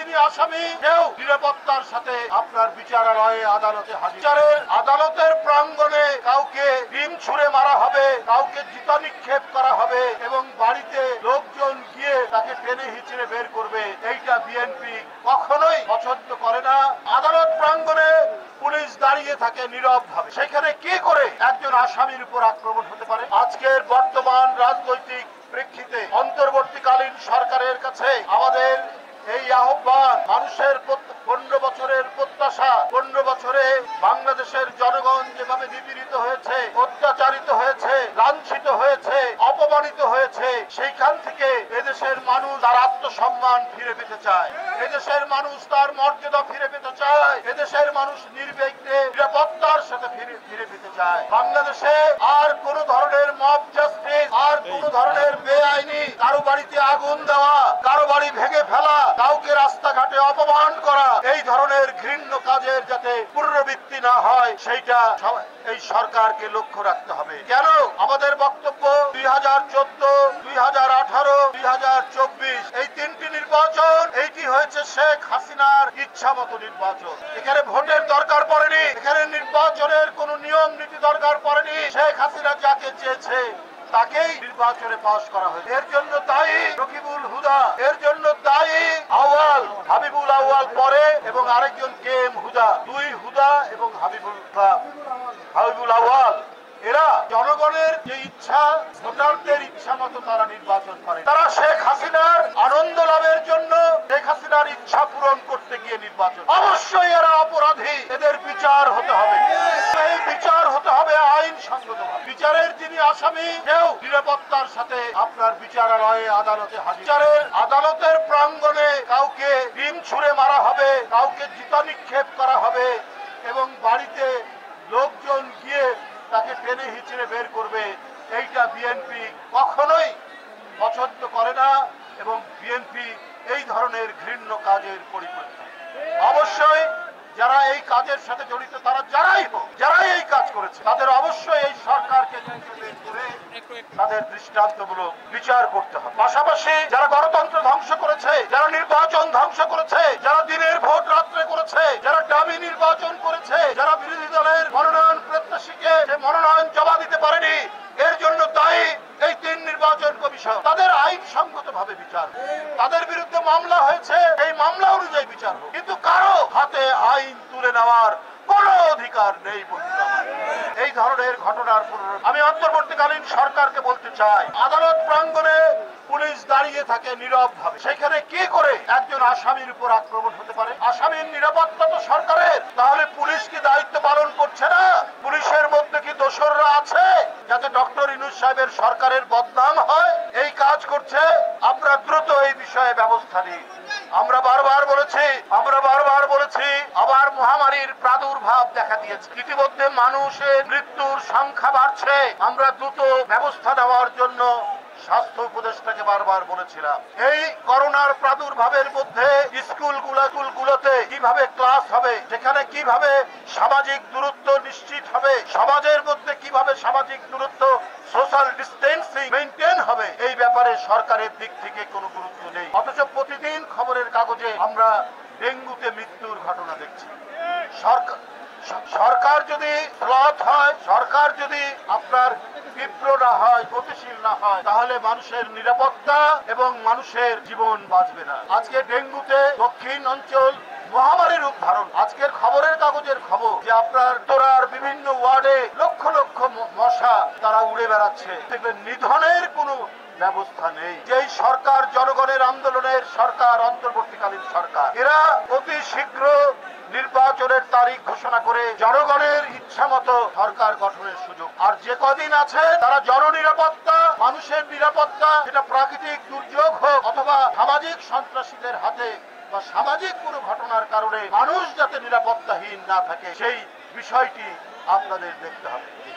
যিনি আসামি কেউ নিরাপত্তার সাথে আপনার বিচারালয়ে আদালতে হাজির। বিচারের আদালতের প্রাঙ্গণে কাউকে ডিম ছুঁড়ে মারা হবে, কাউকে জুতা নিক্ষেপ করা হবে এবং বাড়িতে লোকজন গিয়ে তাকে টেনে হিচড়ে বের করবে, এইটা বিএনপি কখনোই পছন্দ করে না। আদালত প্রাঙ্গণে পুলিশ দাঁড়িয়ে থাকে নীরব ভাবে, সেখানে কি করে একজন আসামির উপর আক্রমণ হতে পারে? আজকের বর্তমান রাজনৈতিক প্রেক্ষিতে অন্তর্বর্তীকালীন সরকারের কাছে আমাদের এই আহ্বান, মানুষের 15 বছরের প্রত্যাশা, 15 বছরে বাংলাদেশের জনগণ যেভাবে নিপীড়িত হয়েছে, অত্যাচারিত হয়েছে, লাঞ্ছিত হয়েছে, অপমানিত হয়েছে, সেইখান থেকে এদেশের মানুষ তার আত্মসম্মান ফিরে পেতে চায়, এদেশের মানুষ তার মর্যাদা ফিরে পেতে চায়, এদেশের মানুষ নির্বিঘ্নে নিরাপত্তার সাথে ফিরে পেতে চায়। বাংলাদেশে আর কোন ধরনের মব জাস্টিস, আর কোন ধরনের বেআইনি কারো বাড়িতে আগুন দেওয়া, কারো বাড়ি ভেঙে ফেলা, কাউকে রাস্তাঘাটে অপমান করা, এই ধরনের ঘৃণ্য কাজের যাতে পুনরাবৃত্তি না হয় সেইটা এই সরকারকে লক্ষ্য রাখতে হবে। কেন? আমাদের বক্তব্য 2014, 2018, 2024 এই তিনটি নির্বাচন, এইটি হয়েছে শেখ হাসিনার ইচ্ছা মতো নির্বাচন। এখানে ভোটের দরকার পড়েনি, এখানে নির্বাচনের কোন নিয়ম নীতি দরকার পড়েনি। শেখ হাসিনা যাকে চেয়েছে তাকেই নির্বাচনে পাশ করা হয়েছে। এর জন্য দায়ী রকিবুল হুদা, এর জন্য দায়ী আউয়াল, হাবিবুল আউয়াল পরে এবং আরেকজন কে এম হুদা, দুই হুদা এবং হাবিবুল আউয়াল। এরা জনগণের যে ইচ্ছা, ভোটারদের ইচ্ছা মতো তারা নির্বাচন করে। তারা শেখ হাসিনার আনন্দ লাভের জন্য, শেখ হাসিনার ইচ্ছা পূরণ করতে গিয়ে নির্বাচন। অবশ্যই এরা অপরাধী, এদের বিচার হতে হবে। এই বিচার হতে হবে আইনসঙ্গত। বিচারের যিনি আসামি কেউ নিরাপত্তার সাথে আপনার বিচারালয়ে আদালতে হাজির। বিচারের আদালতের প্রাঙ্গণে কাউকে ডিম ছুঁড়ে মারা হবে, কাউকে জুতা নিক্ষেপ করা হবে এবং বাড়িতে লোকজন গিয়ে তাকে টেনে হিচড়ে বের করবে, এইটা বিএনপি কখনোই পছন্দ করে না এবং বিএনপি এই ধরনের ঘৃণ্য কাজের পরিপন্থী। অবশ্যই যারা এই কাজের সাথে জড়িত, তারা যারাই এই কাজ করেছে, তাদের অবশ্যই এই সরকারকে তাদের দৃষ্টান্তমূলক বিচার করতে হবে। পাশাপাশি যারা গণতন্ত্র ধ্বংস করেছে, যারা নির্বাচন ধ্বংস করেছে, যারা দিনের ভোট রাত্রে করেছে, যারা ডামি নির্বাচন করেছে, যারা বিরোধী দলের মনোনয়ন প্রত্যাশীকে মনোনয়ন জমা দিতে পারেনি, এর জন্য দায়ী এই 3 নির্বাচন কমিশন। তাদের আইনসঙ্গত ভাবে বিচার, তাদের বিরুদ্ধে মামলা হয়েছে, এই মামলা অনুযায়ী বিচার হোক, কিন্তু কারো হাতে আইন তুলে নেওয়ার কোন অধিকার নেই। বন্ধুরা, এই ধরনের ঘটনার আমি অন্তর্বর্তীকালীন সরকারকে বলতে চাই, আদালত প্রাঙ্গণে পুলিশ দাঁড়িয়ে থাকে নীরব ভাবে, সেখানে কি করে একজন আসামির উপর আক্রমণ হতে পারে? আসামির নিরাপত্তা তো সরকারের, তাহলে পুলিশ কি দায়িত্ব পালন করছে না? পুলিশের মধ্যে কি দোসররা আছে যাতে ডক্টর ইউনূস সাহেবের সরকারের বদনাম হয়? এই কাজ করছে। আমরা দ্রুত এই বিষয়ে ব্যবস্থা নিই। আমরা বারবার বলেছি আবার মহামারীর প্রাদুর্ভাব দেখা দিয়েছে, ইতিমধ্যে মানুষের মৃত্যুর সংখ্যা বাড়ছে। আমরা দ্রুত ব্যবস্থা নেওয়ার জন্য স্বাস্থ্য উপদেষ্টাকে বারবার বলেছিলাম। এই করোনার প্রাদুর্ভাবের মধ্যে স্কুলগুলোতে কিভাবে ক্লাস হবে, সেখানে কিভাবে সামাজিক দূরত্ব নিশ্চিত হবে, সমাজের মধ্যে কিভাবে সামাজিক দূরত্ব, সোশ্যাল ডিস্টেন্সিং মেইনটেইন হবে, এই ব্যাপারে সরকারের দিক থেকে কোনো গুরুত্ব নেই। অথচ প্রতিদিন খবরের কাগজে আমরা ডেঙ্গুতে মৃত্যুর ঘটনা দেখছি। সরকার যদি স্লথ হয়, সরকার যদি আপনার তীব্র না হয়, গতিশীল না হয়, তাহলে মানুষের নিরাপত্তা এবং মানুষের জীবন বাঁচবে না। আজকে ডেঙ্গুতে দক্ষিণ অঞ্চল মহামারীর রূপ ধারণ। আজকের খবরের কাগজের খবর যে আপনার তোরার বিভিন্ন ওয়ার্ডে লক্ষ লক্ষ মশা তারা উড়ে বেড়াচ্ছে। দেখবেন নিধনের কোনো ব্যবস্থা নেই। যেই সরকার জনগণের আন্দোলনের সরকার, অন্তর্বর্তীকালীন সরকার, এরা অতি শীঘ্র নির্বাচনের তারিখ ঘোষণা করে জনগণের ইচ্ছা মতো সরকার গঠনের সুযোগ। আর যে কদিন আছে তারা জননিরাপত্তা, মানুষের নিরাপত্তা, যেটা প্রাকৃতিক দুর্যোগ হোক অথবা সামাজিক সন্ত্রাসীদের হাতে বা সামাজিক কোনো ঘটনার কারণে মানুষ যাতে নিরাপত্তাহীন না থাকে, সেই বিষয়টি আপনাদের দেখতে হবে।